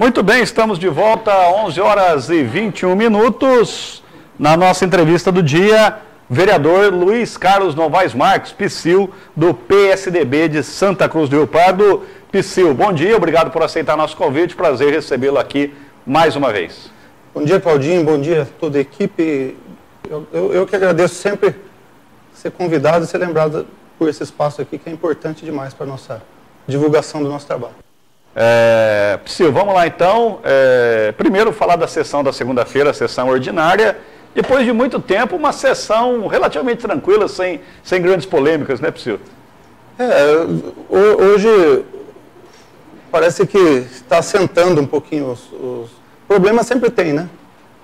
Muito bem, estamos de volta às 11 horas e 21 minutos. Na nossa entrevista do dia, vereador Luiz Carlos Novaes Marques, Psyll, do PSDB de Santa Cruz do Rio Pardo. Psyll, bom dia, obrigado por aceitar nosso convite, prazer recebê-lo aqui mais uma vez. Bom dia, Claudinho, bom dia a toda a equipe. Eu que agradeço sempre ser convidado e ser lembrado por esse espaço aqui, que é importante demais para a nossa divulgação do nosso trabalho. Psyll, vamos lá então. Primeiro falar da sessão da segunda-feira, a sessão ordinária. Depois de muito tempo, uma sessão relativamente tranquila, sem grandes polêmicas, né, Psyll? Hoje parece que está assentando um pouquinho os problemas, sempre tem, né?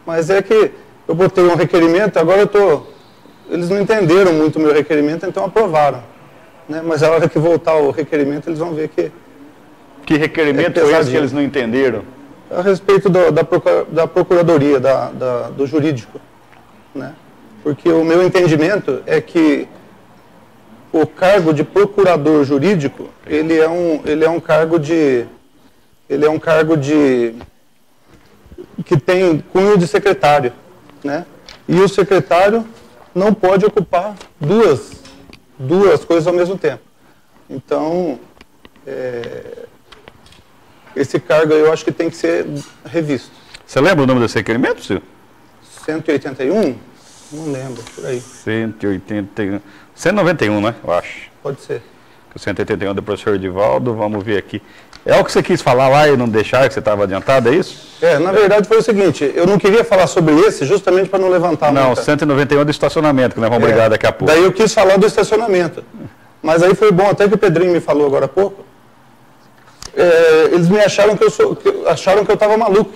Mas é que eu botei um requerimento, agora eles não entenderam muito o meu requerimento, então aprovaram, né? Mas a hora que voltar o requerimento, eles vão ver que... Que requerimento foi esse que eles não entenderam? A respeito da procuradoria, do jurídico, né? Porque o meu entendimento é que o cargo de procurador jurídico, ele é um cargo que tem cunho de secretário, né? E o secretário não pode ocupar duas coisas ao mesmo tempo. Então, esse cargo eu acho que tem que ser revisto. Você lembra o nome desse requerimento, Psyll? 181? Não lembro, por aí. 181. 191, né? Eu acho. Pode ser. O 181 do professor Edivaldo, vamos ver aqui. É o que você quis falar lá e não deixar, que você estava adiantado, é isso? Na verdade foi o seguinte, eu não queria falar sobre esse justamente para não levantar Não, 191 é do estacionamento, que nós vamos brigar daqui a pouco. Daí eu quis falar do estacionamento. Mas aí foi bom, até que o Pedrinho me falou agora há pouco. Eles me acharam que eu estava maluco,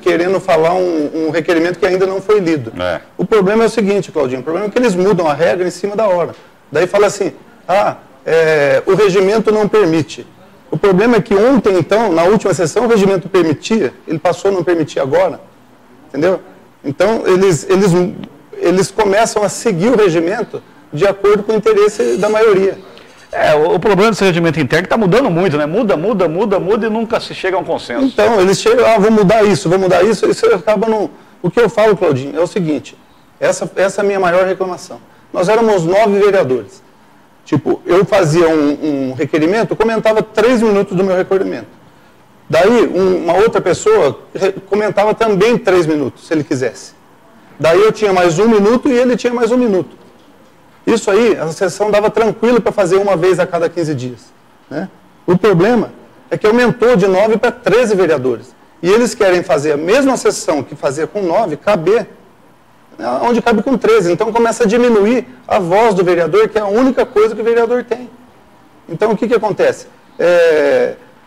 querendo falar um requerimento que ainda não foi lido. O problema é o seguinte, Claudinho, o problema é que eles mudam a regra em cima da hora. Daí fala assim, o regimento não permite. O problema é que ontem, então, na última sessão, o regimento permitia, ele passou a não permitir agora, entendeu? Então, eles começam a seguir o regimento de acordo com o interesse da maioria. O problema desse regimento interno é que está mudando muito, né? Muda e nunca se chega a um consenso. Então, eles chegam, vou mudar isso, isso acaba no... O que eu falo, Claudinho, é o seguinte, essa é a minha maior reclamação. Nós éramos 9 vereadores. Tipo, eu fazia um requerimento, comentava 3 minutos do meu requerimento. Daí, uma outra pessoa comentava também 3 minutos, se ele quisesse. Daí eu tinha mais 1 minuto e ele tinha mais 1 minuto. Isso aí, a sessão dava tranquilo para fazer uma vez a cada 15 dias. Né? O problema é que aumentou de 9 para 13 vereadores. E eles querem fazer a mesma sessão que fazia com 9, caber onde cabe com 13. Então começa a diminuir a voz do vereador, que é a única coisa que o vereador tem. Então o que acontece?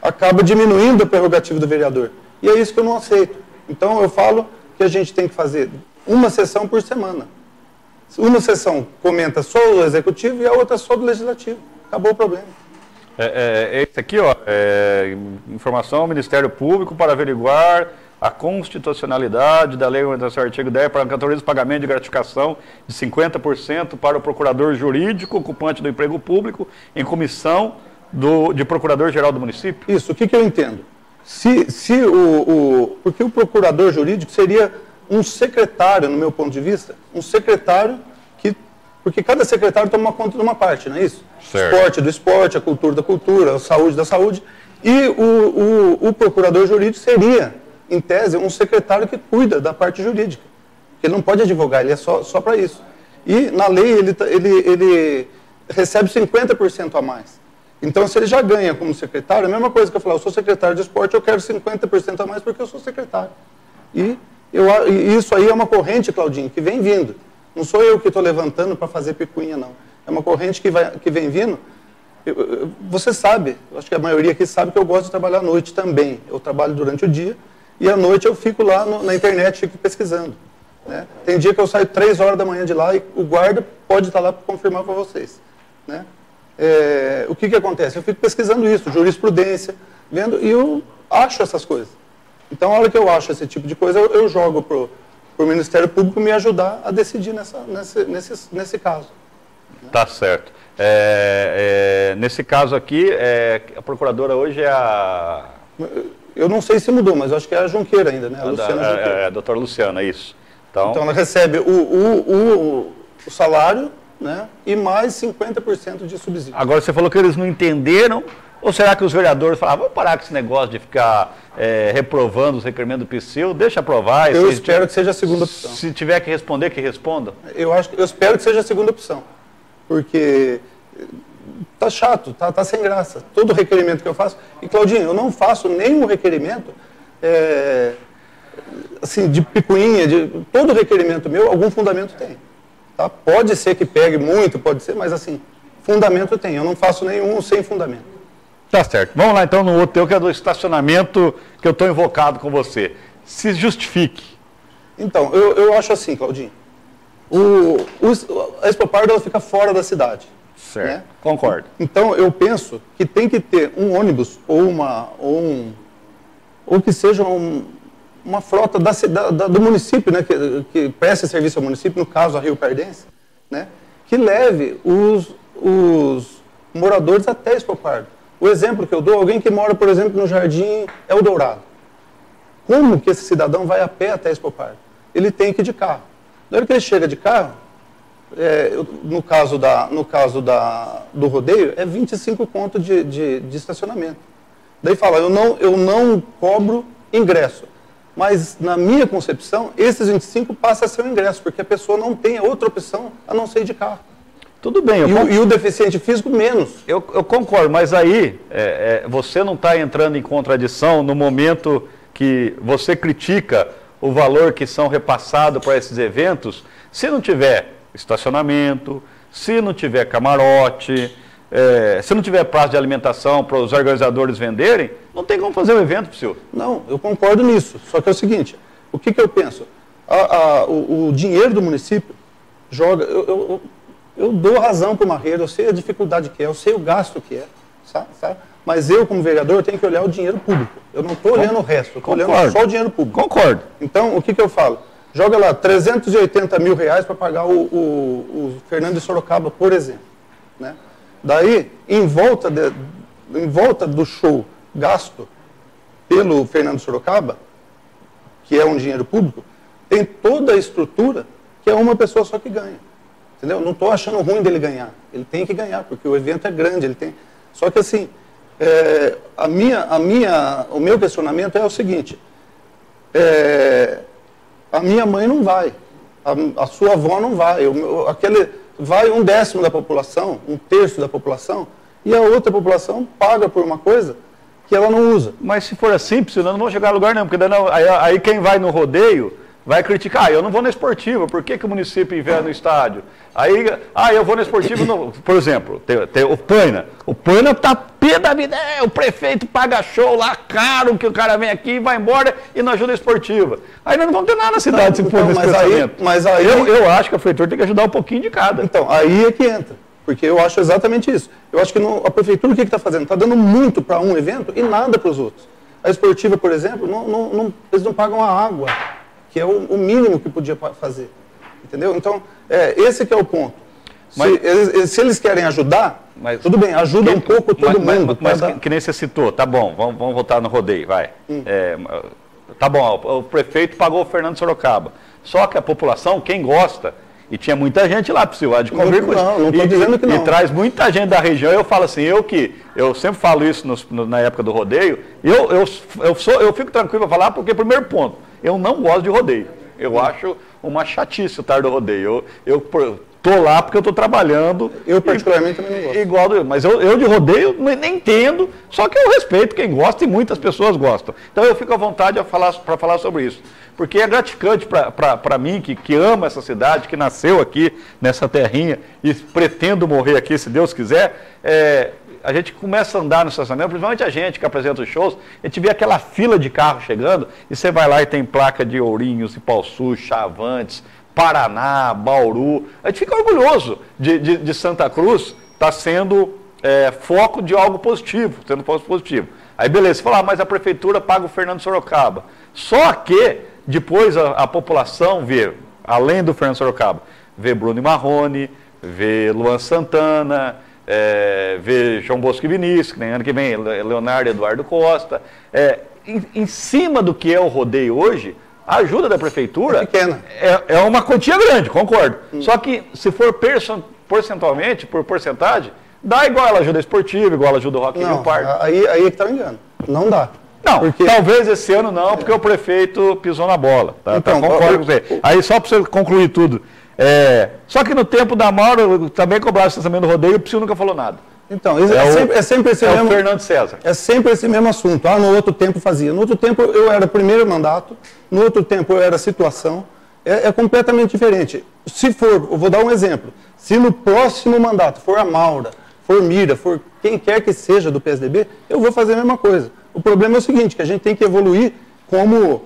Acaba diminuindo a prerrogativa do vereador. E é isso que eu não aceito. Então eu falo que a gente tem que fazer uma sessão por semana. Uma sessão comenta só o executivo e a outra só do legislativo. Acabou o problema. Esse aqui, ó, informação ao Ministério Público para averiguar a constitucionalidade da lei orientação artigo 10 para a autoriza o pagamento de gratificação de 50% para o procurador jurídico ocupante do emprego público em comissão de procurador-geral do município? Isso, o que eu entendo? Porque o procurador jurídico seria um secretário, no meu ponto de vista, um secretário porque cada secretário toma conta de uma parte, não é isso? Certo. Esporte do esporte, a cultura da cultura, a saúde da saúde. E o procurador jurídico seria, em tese, um secretário que cuida da parte jurídica. Ele não pode advogar, ele é só para isso. E, na lei, ele recebe 50% a mais. Então, se ele já ganha como secretário, é a mesma coisa que eu falar, eu sou secretário de esporte, eu quero 50% a mais porque eu sou secretário. E isso aí é uma corrente, Claudinho, que vem vindo. Não sou eu que estou levantando para fazer picuinha, não. É uma corrente que vem vindo. Você sabe, acho que a maioria aqui sabe que eu gosto de trabalhar à noite também. Eu trabalho durante o dia e à noite eu fico lá na internet, fico pesquisando. Né? Tem dia que eu saio 3 horas da manhã de lá e o guarda pode estar lá para confirmar para vocês. Né? O que acontece? Eu fico pesquisando isso, jurisprudência, vendo, e eu acho essas coisas. Então, a hora que eu acho esse tipo de coisa, eu jogo para o Ministério Público me ajudar a decidir nesse caso. Tá certo. Nesse caso aqui, a procuradora hoje é a... Eu não sei se mudou, mas eu acho que é a Junqueira ainda, né? A Luciana Junqueira. É a doutora Luciana, isso. Então ela recebe o salário, né? E mais 50% de subsídio. Agora você falou que eles não entenderam, ou será que os vereadores falaram, vamos parar com esse negócio de ficar reprovando os requerimentos do PSIL, deixa aprovar. Eu espero que seja a segunda opção. Se tiver que responder, que responda. Eu espero que seja a segunda opção, porque tá chato, tá sem graça. Todo requerimento que eu faço, e Claudinho, eu não faço nenhum requerimento assim, de picuinha, todo requerimento meu, algum fundamento tem. Tá? Pode ser que pegue muito, pode ser, mas assim, fundamento tem. Eu não faço nenhum sem fundamento. Tá certo. Vamos lá então no outro teu, que é do estacionamento, que eu estou invocado com você. Se justifique. Então, eu acho assim, Claudinho. A Expopardo, ela fica fora da cidade. Certo, né? Concordo. Então, eu penso que tem que ter um ônibus ou que seja uma frota do município, né, que preste serviço ao município, no caso a Rio Pardense, né, que leve os moradores até Expopardo. O exemplo que eu dou, alguém que mora, por exemplo, no Jardim Eldorado. Como que esse cidadão vai a pé até Expopardo? Ele tem que ir de carro. Na hora que ele chega de carro, no caso do rodeio, é 25 conto de estacionamento. Daí fala, eu não cobro ingresso. Mas, na minha concepção, esses 25 passam a ser o ingresso, porque a pessoa não tem outra opção a não ser ir de carro. Tudo bem. E o deficiente físico, menos. Eu concordo, mas aí você não está entrando em contradição no momento que você critica o valor que são repassados para esses eventos, se não tiver estacionamento, se não tiver camarote, se não tiver prazo de alimentação para os organizadores venderem, não tem como fazer o evento, senhor. Não, eu concordo nisso. Só que é o seguinte, o que eu penso? O dinheiro do município joga... Eu dou razão para o Marreiro, eu sei a dificuldade que é, eu sei o gasto que é, sabe? Mas eu, como vereador, tenho que olhar o dinheiro público. Eu não estou olhando o resto, eu estou olhando só o dinheiro público. Concordo. Então, o que eu falo? Joga lá 380 mil reais para pagar o Fernando de Sorocaba, por exemplo. Né? Daí, em volta do show gasto pelo Fernando de Sorocaba, que é um dinheiro público, tem toda a estrutura que é uma pessoa só que ganha. Entendeu? Não estou achando ruim dele ganhar. Ele tem que ganhar, porque o evento é grande. Ele tem... Só que assim, o meu questionamento é o seguinte, a minha mãe não vai, a sua avó não vai, vai 1/10 da população, 1/3 da população, e a outra população paga por uma coisa que ela não usa. Mas se for assim, eu não vou chegar a lugar nenhum, porque aí quem vai no rodeio vai criticar, eu não vou na esportiva, por que o município investe no estádio? Aí, eu vou na esportiva, por exemplo, tem o Paina. O Paina tá pé da vida, o prefeito paga show lá caro, que o cara vem aqui, vai embora e não ajuda a esportiva. Aí nós não vamos ter nada na cidade se for nesse pensamento. Mas aí, eu acho que a prefeitura tem que ajudar um pouquinho de cada. Então, aí é que entra, porque eu acho exatamente isso. Eu acho que a prefeitura o que está fazendo? Está dando muito para um evento e nada para os outros. A esportiva, por exemplo, eles não pagam a água, que é o mínimo que podia fazer, entendeu? Então, esse que é o ponto. Se eles querem ajudar, tudo bem, ajuda um pouco todo mundo. Mas que nem você citou, tá bom, vamos voltar no rodeio, vai. Tá bom, o prefeito pagou o Fernando Sorocaba, só que a população, quem gosta, e tinha muita gente lá, precisa de comer com isso. Não estou dizendo que não. E traz muita gente da região, eu falo assim, eu sempre falo isso na época do rodeio, eu fico tranquilo para falar, porque primeiro ponto, eu não gosto de rodeio. Eu acho uma chatice o tarde do rodeio. Eu tô lá porque eu estou trabalhando. Eu particularmente também não gosto. Mas eu de rodeio nem entendo, só que eu respeito quem gosta e muitas pessoas gostam. Então eu fico à vontade para falar sobre isso. Porque é gratificante para mim, que ama essa cidade, que nasceu aqui nessa terrinha e pretendo morrer aqui, se Deus quiser. A gente começa a andar no estacionamento, principalmente a gente que apresenta os shows, a gente vê aquela fila de carros chegando, e você vai lá e tem placa de Ourinhos, Ipaussu, Chavantes, Paraná, Bauru. A gente fica orgulhoso de Santa Cruz estar sendo foco de algo positivo, sendo foco positivo. Aí beleza, você fala, mas a prefeitura paga o Fernando Sorocaba. Só que depois a população vê, além do Fernando Sorocaba, vê Bruno Marrone, vê Luan Santana, ver João Bosco e Vinícius, que nem ano que vem, Leonardo e Eduardo Costa. Em cima do que é o rodeio hoje, a ajuda da prefeitura pequena. É uma quantia grande, concordo. Só que se for percentualmente, por porcentagem, dá igual ela ajuda esportiva, igual ela ajuda o Rock in Rio Park. Aí é que está o engano. Não dá. Não, porque... talvez esse ano não, porque o prefeito pisou na bola. Tá? Então, concordo com você. Aí só para você concluir tudo. Só que no tempo da Mauro, também cobrava o estacionamento do rodeio, o Psyu nunca falou nada. Então, sempre esse mesmo... o Fernando César. É sempre esse mesmo assunto. No outro tempo fazia. No outro tempo eu era primeiro mandato, no outro tempo eu era situação. É completamente diferente. Se for, eu vou dar um exemplo. Se no próximo mandato for a Maura, for Mira, for quem quer que seja do PSDB, eu vou fazer a mesma coisa. O problema é o seguinte, que a gente tem que evoluir como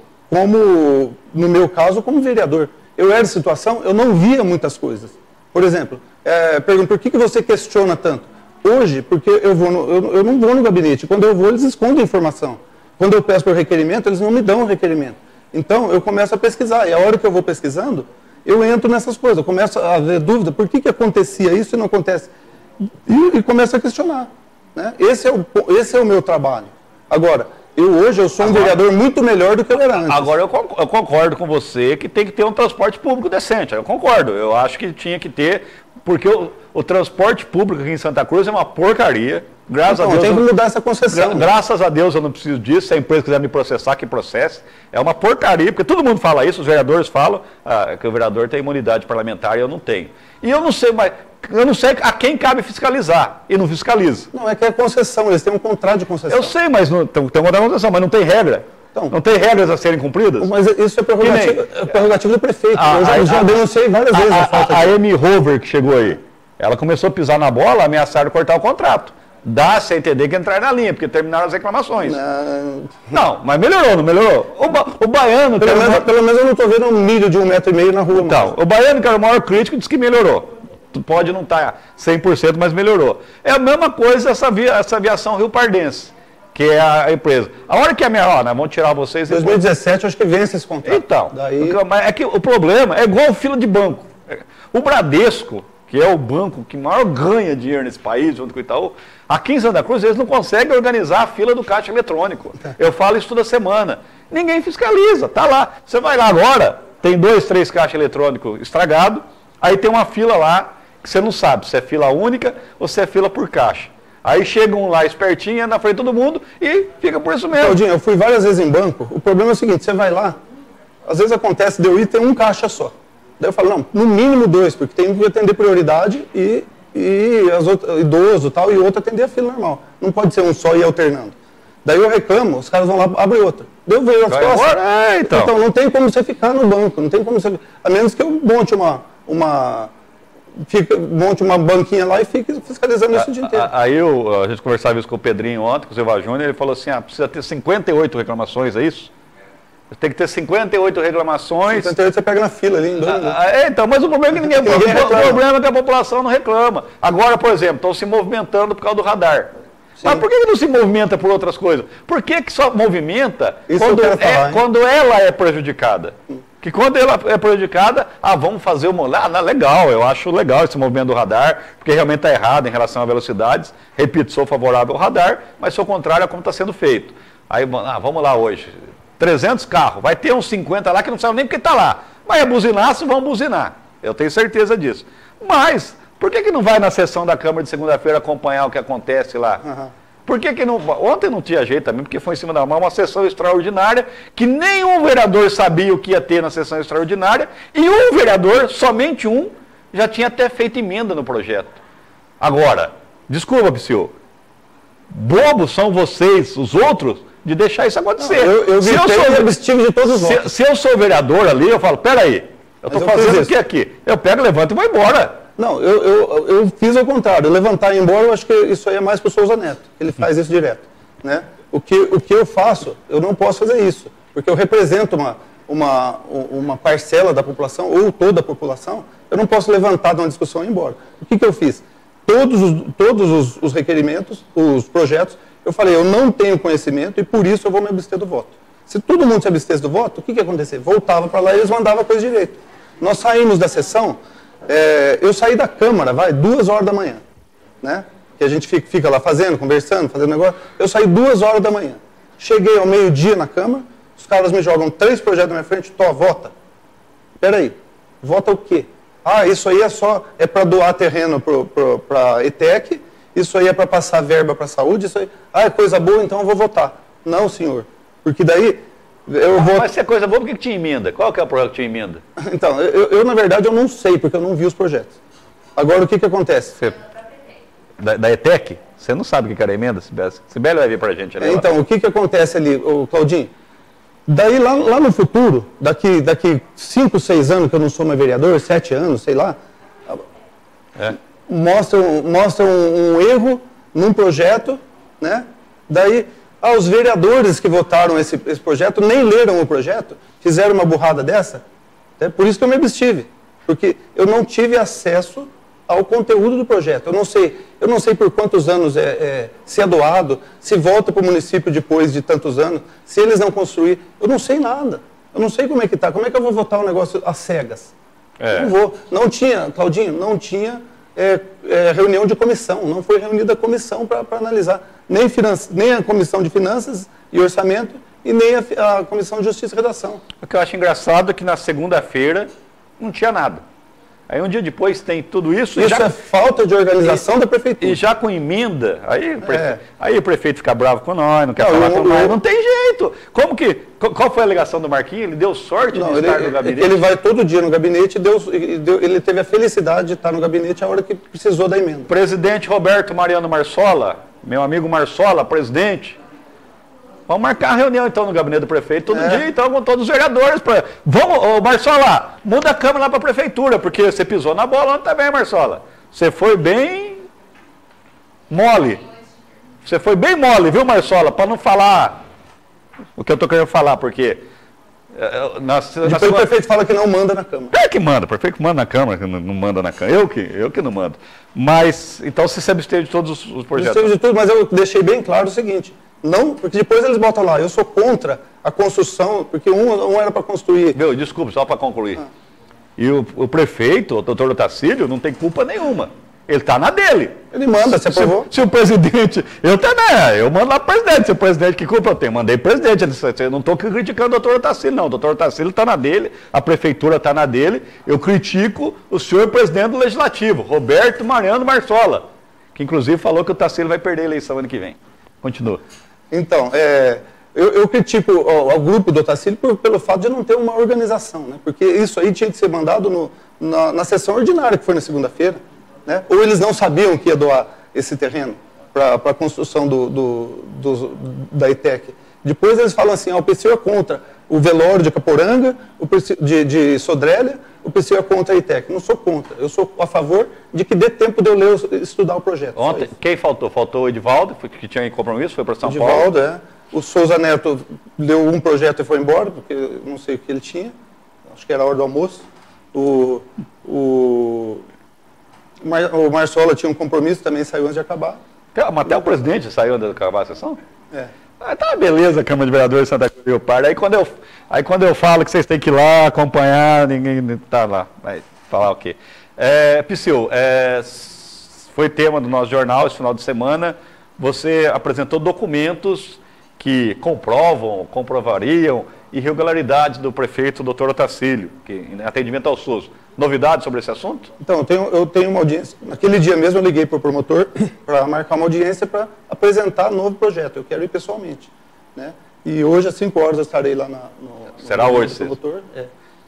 no meu caso, como vereador. Eu era de situação, eu não via muitas coisas. Por exemplo, pergunto, por que você questiona tanto? Hoje, porque eu não vou no gabinete. Quando eu vou, eles escondem informação. Quando eu peço por requerimento, eles não me dão o requerimento. Então, eu começo a pesquisar. E a hora que eu vou pesquisando, eu entro nessas coisas. Eu começo a ver dúvida, por que acontecia isso e não acontece? E começo a questionar. Né? Esse é o meu trabalho. Agora, hoje eu sou um vereador muito melhor do que eu era antes. Agora eu concordo com você que tem que ter um transporte público decente. Eu concordo. Eu acho que tinha que ter, porque o transporte público aqui em Santa Cruz é uma porcaria. Graças a Deus. Tem que mudar essa concessão. Graças a Deus eu não preciso disso. Se a empresa quiser me processar, que processe. É uma porcaria, porque todo mundo fala isso, os vereadores falam que o vereador tem imunidade parlamentar e eu não tenho. E eu não sei a quem cabe fiscalizar e não fiscaliza. Não, é que é concessão, eles têm um contrato de concessão. Eu sei, mas tem um contrato de concessão, mas não tem regra. Então, não tem regras a serem cumpridas? Mas isso é prerrogativa do prefeito. Eu já denunciei várias vezes a falta a Amy Rover que chegou aí, ela começou a pisar na bola, ameaçaram cortar o contrato. Dá-se a entender que entrar na linha, porque terminaram as reclamações. Não, mas melhorou, não melhorou? O Baiano... Pelo menos eu não estou vendo um milho de 1,5 metro na rua. Então, o Baiano, que era o maior crítico, disse que melhorou. Pode não estar 100%, mas melhorou. É a mesma coisa essa aviação Rio Pardense, que é a empresa. A hora que a minha... nós vamos tirar vocês... Em 2017, acho que vence esse contrato. Então, é que o problema é igual fila de banco. O Bradesco, que é o banco que maior ganha dinheiro nesse país, junto com o Itaú, aqui em Santa Cruz eles não conseguem organizar a fila do caixa eletrônico. Eu falo isso toda semana. Ninguém fiscaliza, tá lá. Você vai lá agora, tem 2, 3 caixas eletrônicos estragados, aí tem uma fila lá que você não sabe se é fila única ou se é fila por caixa. Aí chega um lá espertinho, na frente de todo mundo e fica por isso mesmo. Claudinho, eu fui várias vezes em banco, o problema é o seguinte, você vai lá, às vezes acontece de eu ir ter um caixa só. Daí eu falo, não, no mínimo 2, porque tem que atender prioridade e as outras, idoso e tal, e outro atender a fila normal. Não pode ser um só e ir alternando. Daí eu reclamo, os caras vão lá, abrem outra. Daí eu vejo as costas. Então não tem como você ficar no banco, não tem como você... A menos que eu monte monte uma banquinha lá e fique fiscalizando isso o dia inteiro. Aí a gente conversava isso com o Pedrinho ontem, com o Silva Júnior, ele falou assim, precisa ter 58 reclamações, é isso? Tem que ter 58 reclamações. 58 você pega na fila ali em 2 minutos. Então, mas o problema é que ninguém reclama. O problema é que a população não reclama. Agora, por exemplo, estão se movimentando por causa do radar. Sim. Mas por que não se movimenta por outras coisas? Por que só movimenta quando ela é prejudicada? Que quando ela é prejudicada, vamos fazer legal, eu acho legal esse movimento do radar, porque realmente está errado em relação a velocidades. Repito, sou favorável ao radar, mas sou contrário a como está sendo feito. Aí, vamos lá hoje. 300 carros, vai ter uns 50 lá que não sabem nem porque está lá. Mas é buzinar, se vão buzinar. Eu tenho certeza disso. Mas, por que não vai na sessão da Câmara de segunda-feira acompanhar o que acontece lá? Uhum. Por que não... Ontem não tinha jeito também, porque foi em cima da mão uma sessão extraordinária, que nenhum vereador sabia o que ia ter na sessão extraordinária, e um vereador, somente um, já tinha até feito emenda no projeto. Agora, desculpa, Psyu, bobos são vocês, os outros, de deixar isso acontecer. Eu de todos os votos. Se eu sou vereador ali, eu falo, peraí, eu estou fazendo o que aqui? Eu pego, levanto e vou embora. Não, eu fiz ao contrário. Uma e ir embora, eu acho que isso aí é mais para o Souza Neto. Ele faz isso direto. Né? O que eu faço, eu não posso fazer isso. Porque eu represento uma parcela da população, ou toda a população, eu não posso levantar de uma discussão e ir embora. O que eu fiz? Todos os requerimentos, os projetos, eu falei, eu não tenho conhecimento e por isso eu vou me abster do voto. Se todo mundo se abstesse do voto, o que ia acontecer? Voltava para lá e eles mandavam a coisa direito. Nós saímos da sessão, eu saí da Câmara, 2 horas da manhã. né? Que a gente fica lá fazendo, conversando, fazendo negócio. Eu saí 2 horas da manhã. Cheguei ao meio-dia na Câmara, os caras me jogam 3 projetos na minha frente, vota. Peraí, vota o quê? Ah, isso aí é para doar terreno para a ETEC, isso aí é para passar verba para a saúde, isso aí... Ah, é coisa boa, então eu vou votar. Não, senhor. Porque daí... Mas se é coisa boa, por que tinha emenda? Qual que é o projeto que tinha emenda? Então, na verdade, eu não sei, porque eu não vi os projetos. Agora, o que acontece? Da ETEC? Você não sabe o que era emenda, Sibeli vai vir para a gente. Então, o que acontece ali, Claudinho? Daí, lá no futuro, daqui 5, 6 anos, que eu não sou mais vereador, 7 anos, sei lá, mostra um erro num projeto, né? Daí, os vereadores que votaram esse projeto nem leram o projeto, fizeram uma burrada dessa. Por isso que eu me abstive, porque eu não tive acesso ao conteúdo do projeto. Eu não sei por quantos anos se é doado, se volta para o município depois de tantos anos, se eles não construírem. Eu não sei nada. Eu não sei como é que está. Como é que eu vou votar um negócio às cegas? Não vou. Não tinha, Claudinho, não tinha reunião de comissão. Não foi reunida a comissão para analisar. Nem a comissão de finanças e orçamento e nem a comissão de justiça e redação. O que eu acho engraçado é que na segunda-feira não tinha nada. Aí um dia depois tem tudo isso. Isso é falta de organização da prefeitura. E já com emenda, aí o prefeito fica bravo com nós, não quer falar com nós. Não tem jeito. Qual foi a alegação do Marquinhos? Ele deu sorte de estar no gabinete? Ele vai todo dia no gabinete ele teve a felicidade de estar no gabinete a hora que precisou da emenda. Presidente Roberto Mariano Marsola, meu amigo Marsola, presidente. Vamos marcar a reunião, então, no gabinete do prefeito, todo dia, então, com todos os vereadores. Vamos, Marsola, muda a Câmara lá para a prefeitura, porque você pisou na bola também, Marsola. Você foi bem mole. Você foi bem mole, viu, Marsola? Para não falar o que eu estou querendo falar, porque... Depois o prefeito fala que não manda na Câmara. É que manda, o prefeito manda na Câmara, não manda na Câmara. Eu que não mando. Mas, então, você se absteve de todos os projetos. Absteve de tudo, mas eu deixei bem claro o seguinte... Não, porque depois eles botam lá, eu sou contra a construção, porque um era para construir... Desculpa, só para concluir. E o prefeito, o doutor Otacílio, não tem culpa nenhuma. Ele está na dele. Ele manda, você aprovou? Se o presidente... Eu mando lá para o presidente. Se o presidente, que culpa eu tenho? Mandei presidente. Eu não estou criticando o doutor Otacílio, não. O doutor Otacílio está na dele, a prefeitura está na dele. Eu critico o senhor presidente do Legislativo, Roberto Mariano Marsola, que inclusive falou que o Otacílio vai perder a eleição ano que vem. Continua. Então, eu critico o grupo do Otacílio pelo fato de não ter uma organização, né? Porque isso aí tinha que ser mandado na sessão ordinária, que foi na segunda-feira, né? Ou eles não sabiam que ia doar esse terreno para a construção da ETEC. Depois eles falam assim, o PCO é contra o velório de Caporanga, de Sodrélia, o PCO é contra a ETEC. Não sou contra, eu sou a favor de que dê tempo de eu estudar o projeto. Ontem, quem faltou? Faltou o Edivaldo, que tinha compromisso, foi para São Paulo. Edivaldo, O Souza Neto deu um projeto e foi embora, porque eu não sei o que ele tinha. Acho que era a hora do almoço. O Marsola tinha um compromisso, também saiu antes de acabar. Mas até o presidente saiu antes de acabar a sessão? Tá uma beleza a Câmara de Vereadores de Santa Cruz do Rio Pardo. Aí quando eu falo que vocês têm que ir lá acompanhar, ninguém tá lá. Vai falar o quê? Psyu, foi tema do nosso jornal esse final de semana. Você apresentou documentos que comprovariam irregularidades do prefeito Dr. Otacílio, em atendimento ao SUS. Novidades sobre esse assunto? Então, eu tenho uma audiência. Naquele dia mesmo eu liguei para o promotor para marcar uma audiência para apresentar um novo projeto. Eu quero ir pessoalmente, né? E hoje às 5 horas eu estarei lá Será hoje, promotor.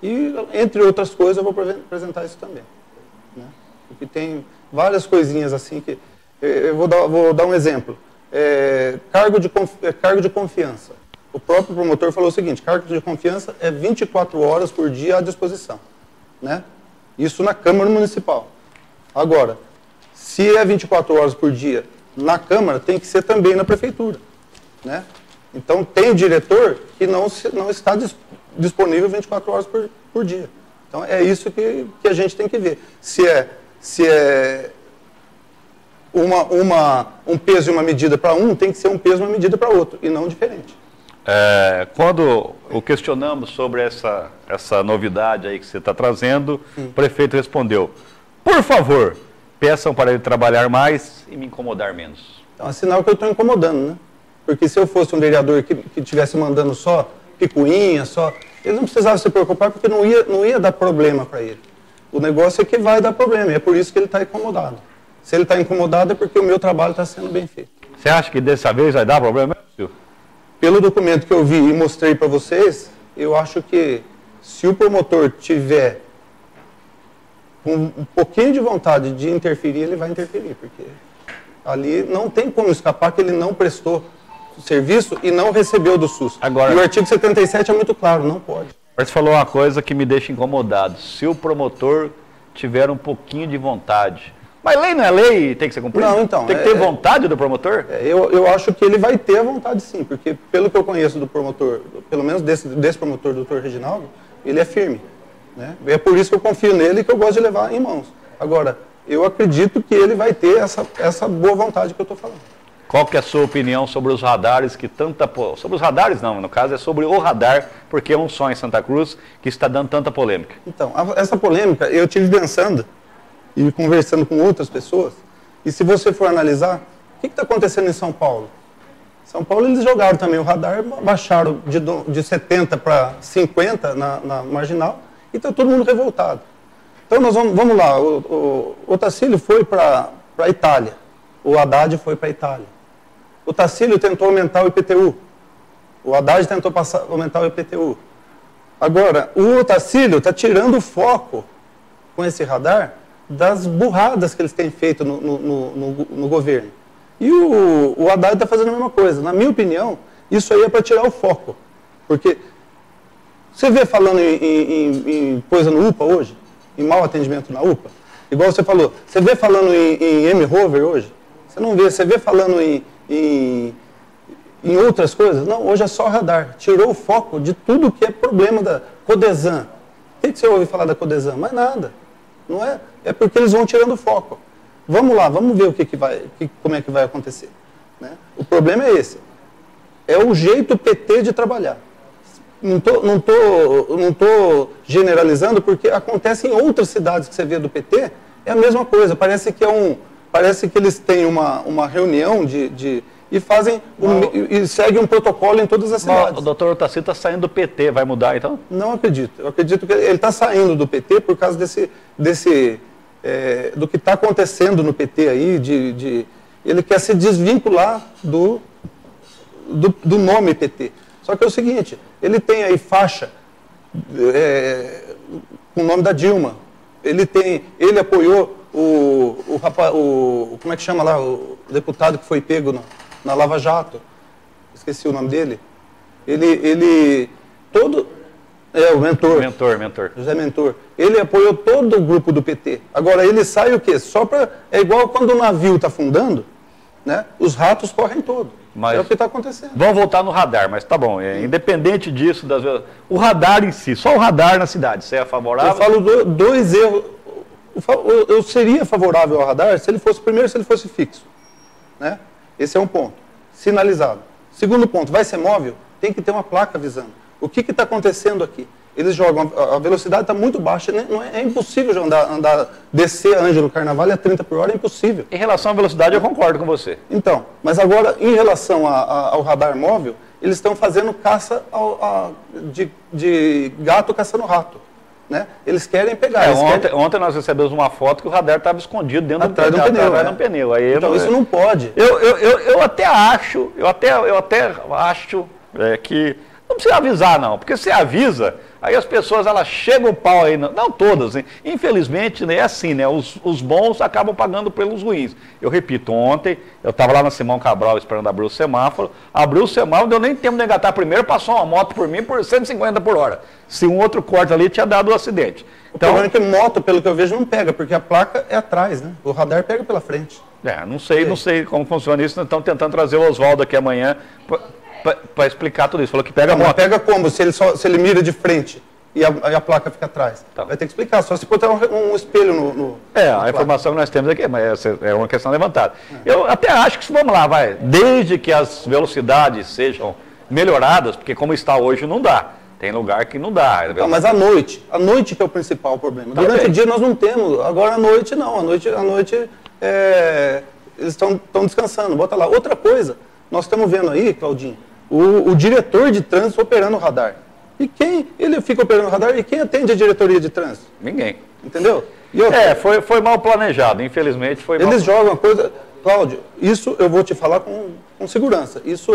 E, entre outras coisas, eu vou apresentar isso também, né? Porque tem várias coisinhas assim que... Eu vou dar um exemplo. Cargo de confiança. O próprio promotor falou o seguinte, cargo de confiança é 24 horas por dia à disposição, né? Isso na Câmara Municipal. Agora, se é 24 horas por dia na Câmara, tem que ser também na Prefeitura, né? Então, tem diretor que não está disponível 24 horas por dia. Então, é isso que a gente tem que ver. Se é um peso e uma medida para um, tem que ser um peso e uma medida para outro, e não diferente. Quando o questionamos sobre essa novidade aí que você está trazendo, o prefeito respondeu, por favor, peçam para ele trabalhar mais e me incomodar menos. Então é sinal que eu estou incomodando, né? Porque se eu fosse um vereador que estivesse mandando só picuinha, ele não precisava se preocupar porque não ia dar problema para ele. O negócio é que vai dar problema, e é por isso que ele está incomodado. Se ele está incomodado é porque o meu trabalho está sendo bem feito. Você acha que dessa vez vai dar problema, Silvio? Pelo documento que eu vi e mostrei para vocês, eu acho que se o promotor tiver um pouquinho de vontade de interferir, ele vai interferir, porque ali não tem como escapar que ele não prestou serviço e não recebeu do SUS. Agora, e o artigo 77 é muito claro, não pode. Você falou uma coisa que me deixa incomodado. Se o promotor tiver um pouquinho de vontade. Mas lei não é lei, tem que ser cumprida? Não, então. Tem que ter vontade do promotor? Eu acho que ele vai ter a vontade sim, porque pelo que eu conheço do promotor, pelo menos desse promotor, doutor Reginaldo, ele é firme. Né? É por isso que eu confio nele e que eu gosto de levar em mãos. Agora, eu acredito que ele vai ter essa boa vontade que eu estou falando. Qual que é a sua opinião sobre os radares que tanta... Sobre os radares não, no caso é sobre o radar, porque é um só em Santa Cruz que está dando tanta polêmica. Então, essa polêmica eu tive pensando e conversando com outras pessoas, e se você for analisar, o que está acontecendo em São Paulo? São Paulo eles jogaram também o radar, baixaram de 70 para 50 na marginal, e está todo mundo revoltado. Então nós vamos lá, o Tacílio foi para a Itália, o Haddad foi para a Itália. O Tacílio tentou aumentar o IPTU. O Haddad tentou aumentar o IPTU. Agora, o Tacílio está tirando o foco com esse radar das burradas que eles têm feito no governo. E o Haddad está fazendo a mesma coisa. Na minha opinião, isso aí é para tirar o foco. Porque você vê falando em coisa no UPA hoje, em mau atendimento na UPA, igual você falou, você vê falando em M-Rover hoje? Você não vê, você vê falando em outras coisas? Não, hoje é só radar. Tirou o foco de tudo que é problema da Codesan. O que você ouve falar da Codesan? Mais nada. Não é? É porque eles vão tirando o foco. Vamos lá, vamos ver como é que vai acontecer. Né? O problema é esse. É o jeito PT de trabalhar. Não tô generalizando, porque acontece em outras cidades que você vê do PT, é a mesma coisa. Parece que eles têm uma reunião e fazem e seguem um protocolo em todas as cidades. O doutor Otacílio está saindo do PT, vai mudar então? Não acredito. Eu acredito que ele está saindo do PT por causa do que está acontecendo no PT aí, ele quer se desvincular do nome PT. Só que é o seguinte, ele tem aí faixa com o nome da Dilma, ele apoiou como é que chama lá, o deputado que foi pego na Lava Jato, esqueci o nome dele, o Mentor. José Mentor. Ele apoiou todo o grupo do PT. Agora, ele sai o quê? É igual quando o navio está afundando, né? Os ratos correm todos. É o que está acontecendo. Vamos voltar no radar, mas tá bom. Independente disso, o radar em si, só o radar na cidade, você é favorável? Eu falo dois erros. Eu seria favorável ao radar se ele fosse fixo. Né? Esse é um ponto. Sinalizado. Segundo ponto, vai ser móvel? Tem que ter uma placa avisando. O que está acontecendo aqui? Eles jogam, a velocidade está muito baixa, é impossível descer Ângelo Carnaval a 30 por hora, é impossível. Em relação à velocidade, eu concordo com você. Então, mas agora, em relação ao radar móvel, eles estão fazendo caça de gato caçando rato. Né? Eles querem pegar. Ontem nós recebemos uma foto que o radar estava escondido dentro atrás de um pneu. Aí então isso não pode. Eu até acho que não precisa avisar não, porque se avisa, aí as pessoas elas chegam o pau aí, não todas, hein? Infelizmente é assim, né? Os bons acabam pagando pelos ruins. Eu repito, ontem eu estava lá na Simão Cabral esperando abrir o semáforo, não deu nem tempo de engatar primeiro, passou uma moto por mim por 150 por hora. Se um outro corte ali tinha dado um acidente. Então, o problema é que moto, pelo que eu vejo, não pega, porque a placa é atrás, né? O radar pega pela frente. Não sei como funciona isso, estão tentando trazer o Oswaldo aqui amanhã para explicar tudo isso. Falou que pega a moto. Mas pega como? Se ele mira de frente e a placa fica atrás. Tá. Vai ter que explicar, só se botar um espelho no a informação que nós temos aqui, mas é uma questão levantada. Eu até acho que, vamos lá, desde que as velocidades sejam melhoradas, porque como está hoje não dá. Tem lugar que não dá. Não, mas à noite que é o principal problema. Durante o dia nós não temos, agora à noite não, à noite eles estão descansando, bota lá. Outra coisa, nós estamos vendo aí, Claudinho, o diretor de trânsito operando o radar. E quem, ele fica operando o radar, e quem atende a diretoria de trânsito? Ninguém. Entendeu? Foi mal planejado, infelizmente foi mal. Eles jogam a coisa... Cláudio, isso eu vou te falar com segurança. Isso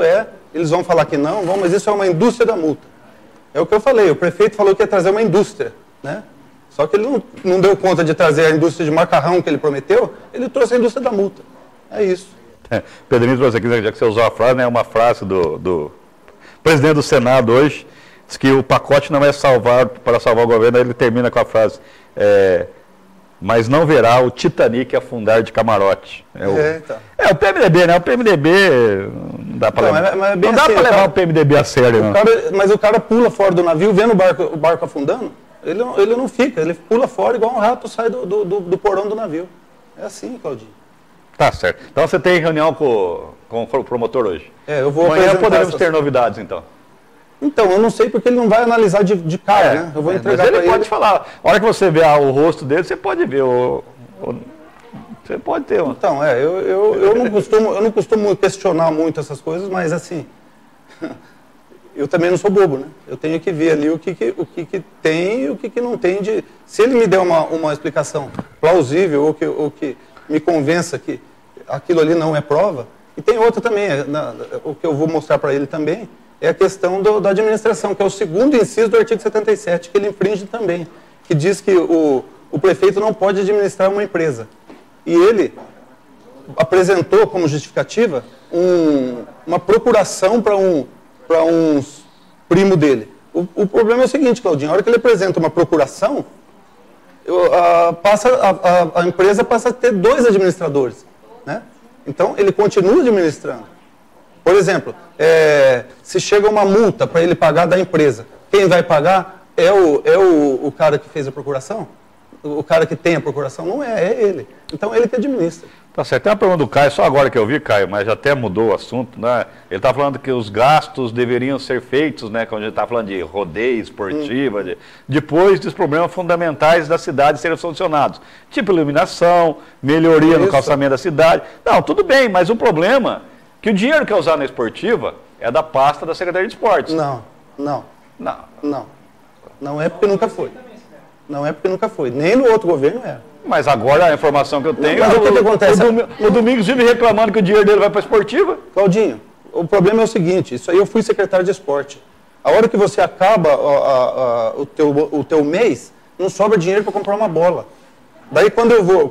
eles vão falar que não, mas isso é uma indústria da multa. É o que eu falei, o prefeito falou que ia trazer uma indústria, né? Só que ele não deu conta de trazer a indústria de macarrão que ele prometeu, ele trouxe a indústria da multa. É isso. Pedrinho trouxe aqui, já que você usou a frase, né, uma frase do presidente do Senado hoje, diz que o pacote não é para salvar o governo, aí ele termina com a frase... mas não verá o Titanic afundar de camarote. O PMDB, né? O PMDB não dá para levar o PMDB a sério. Mas o cara pula fora do navio, vendo o barco afundando, ele não fica, ele pula fora igual um rato sai do porão do navio. É assim, Claudinho. Tá certo. Então você tem reunião com o promotor hoje? Eu vou amanhã poderemos ter novidades, então. Então, eu não sei porque ele não vai analisar de cara, né? Eu vou entregar mas ele pode falar. A hora que você vê o rosto dele, você pode ver. Você pode ter. Então, eu não costumo questionar muito essas coisas, mas assim, eu também não sou bobo, né? Eu tenho que ver ali o que tem e o que não tem de... Se ele me der uma explicação plausível ou que me convença que aquilo ali não é prova, e tem outra também, o que eu vou mostrar para ele também, é a questão da administração, que é o segundo inciso do artigo 77, que ele infringe também, que diz que o prefeito não pode administrar uma empresa. E ele apresentou como justificativa uma procuração para uns primo dele. O problema é o seguinte, Claudinho, a hora que ele apresenta uma procuração, a empresa passa a ter 2 administradores, né? Então, ele continua administrando. Por exemplo, se chega uma multa para ele pagar da empresa, quem vai pagar é o cara que fez a procuração? O cara que tem a procuração? Não é ele. Então, ele que administra. Tá certo. Tem uma pergunta do Caio, só agora que eu vi, Caio, mas já até mudou o assunto, né? Ele está falando que os gastos deveriam ser feitos, né? Quando a gente está falando de rodeio esportiva, depois dos problemas fundamentais da cidade serem solucionados. Tipo iluminação, melhoria no calçamento da cidade. Não, tudo bem, mas o problema... que o dinheiro que é usado na esportiva é da pasta da Secretaria de Esportes. Não é porque nunca foi. Não é porque nunca foi. Nem no outro governo era. Mas agora a informação que eu tenho... Mas o que acontece? O Domingos vive reclamando que o dinheiro dele vai para a esportiva. Claudinho, o problema é o seguinte, isso aí eu fui secretário de esporte. A hora que você acaba o teu mês, não sobra dinheiro para comprar uma bola. Daí quando eu vou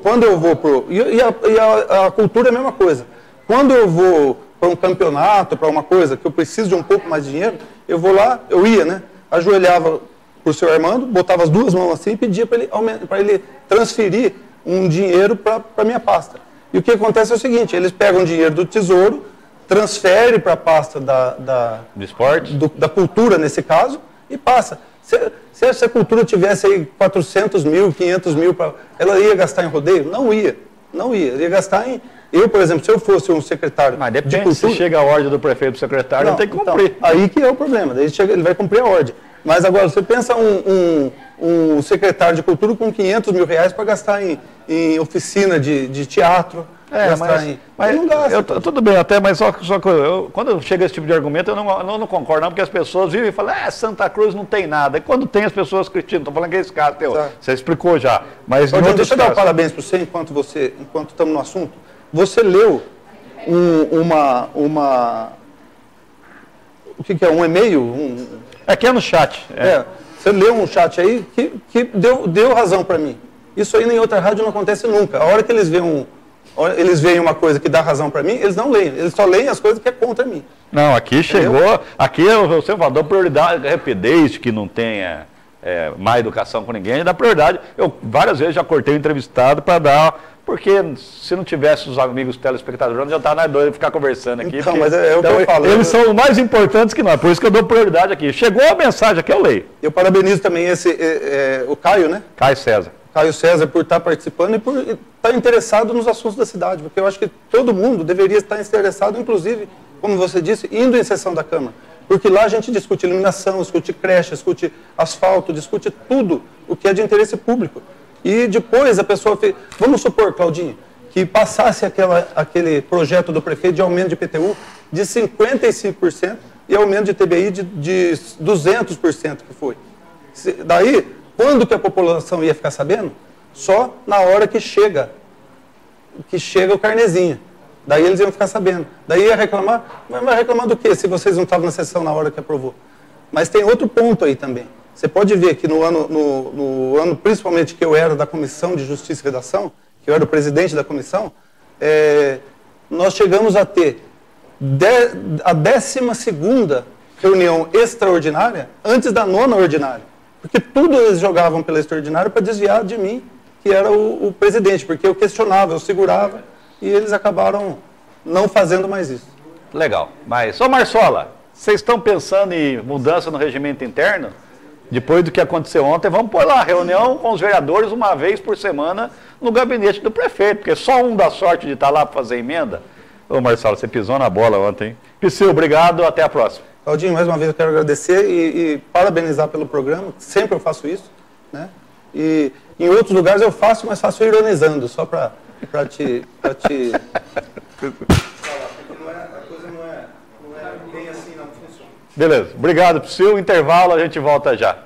pro... E a cultura é a mesma coisa. Quando eu vou para um campeonato, para uma coisa que eu preciso de um pouco mais de dinheiro, eu vou lá, eu ia, né? Ajoelhava para o seu Armando, botava as 2 mãos assim e pedia para ele transferir um dinheiro para a minha pasta. E o que acontece é o seguinte, eles pegam dinheiro do Tesouro, transferem para a pasta do esporte? Da cultura, nesse caso, e passa. Se a cultura tivesse aí 400 mil, 500 mil, ela ia gastar em rodeio? Não ia. Ia gastar em... Eu, por exemplo, se eu fosse um secretário de cultura... se chega a ordem do prefeito do secretário, não tem que cumprir. Então, aí que é o problema, daí ele vai cumprir a ordem. Mas agora, você pensa um secretário de cultura com 500 mil reais para gastar em oficina de teatro, mas não gasta. Tudo bem, até, mas só que quando chega esse tipo de argumento, eu não concordo, não, porque as pessoas vivem e falam, Santa Cruz não tem nada. E quando tem, as pessoas criticam. Estou falando que é esse caso teu. Tá. Você explicou já. Mas deixa eu dar um parabéns para você, enquanto estamos no assunto. Você leu o que é? Um e-mail? Aqui é no chat. Você leu um chat aí que deu razão para mim. Isso aí em outra rádio não acontece nunca. A hora que eles veem uma coisa que dá razão para mim, eles não leem. Eles só leem as coisas que é contra mim. Não, aqui chegou... Aqui você falou prioridade, desde que não tenha má educação com ninguém, dá prioridade. Eu várias vezes já cortei o entrevistado para dar... Porque se não tivesse os amigos telespectadores, já estava nós dois de ficar conversando aqui. Então, mas é o que eu falo. Eles são mais importantes que nós, por isso que eu dou prioridade aqui. Chegou a mensagem aqui, eu leio. Eu parabenizo também o Caio, né? Caio César. Caio César por estar participando e por estar interessado nos assuntos da cidade, porque eu acho que todo mundo deveria estar interessado, inclusive, como você disse, indo em sessão da Câmara. Porque lá a gente discute iluminação, discute creche, discute asfalto, discute tudo o que é de interesse público. E depois a pessoa fez... Vamos supor, Claudinho, que passasse aquele projeto do prefeito de aumento de IPTU de 55% e aumento de TBI de 200% que foi. Daí, quando que a população ia ficar sabendo? Só na hora que chega o carnezinho. Daí eles iam ficar sabendo. Daí ia reclamar, mas vai reclamar do quê? Se vocês não estavam na sessão na hora que aprovou. Mas tem outro ponto aí também. Você pode ver que no ano principalmente que eu era da Comissão de Justiça e Redação, que eu era o presidente da comissão, nós chegamos a ter a 12ª reunião extraordinária antes da 9ª ordinária. Porque tudo eles jogavam pela extraordinária para desviar de mim, que era o presidente, porque eu questionava, eu segurava, e eles acabaram não fazendo mais isso. Legal. Mas, ô Marsola, vocês estão pensando em mudança no regimento interno? Depois do que aconteceu ontem, vamos pôr lá, reunião com os vereadores uma vez por semana no gabinete do prefeito, porque só um dá sorte de estar lá para fazer emenda. Ô Marcelo, você pisou na bola ontem, hein? Psyu, obrigado, até a próxima. Claudinho, mais uma vez eu quero agradecer e parabenizar pelo programa, sempre eu faço isso, né? E em outros lugares eu faço, mas faço ironizando, só para te... A coisa não é bem assim, não funciona. Beleza, obrigado, Psyu, intervalo, a gente volta já.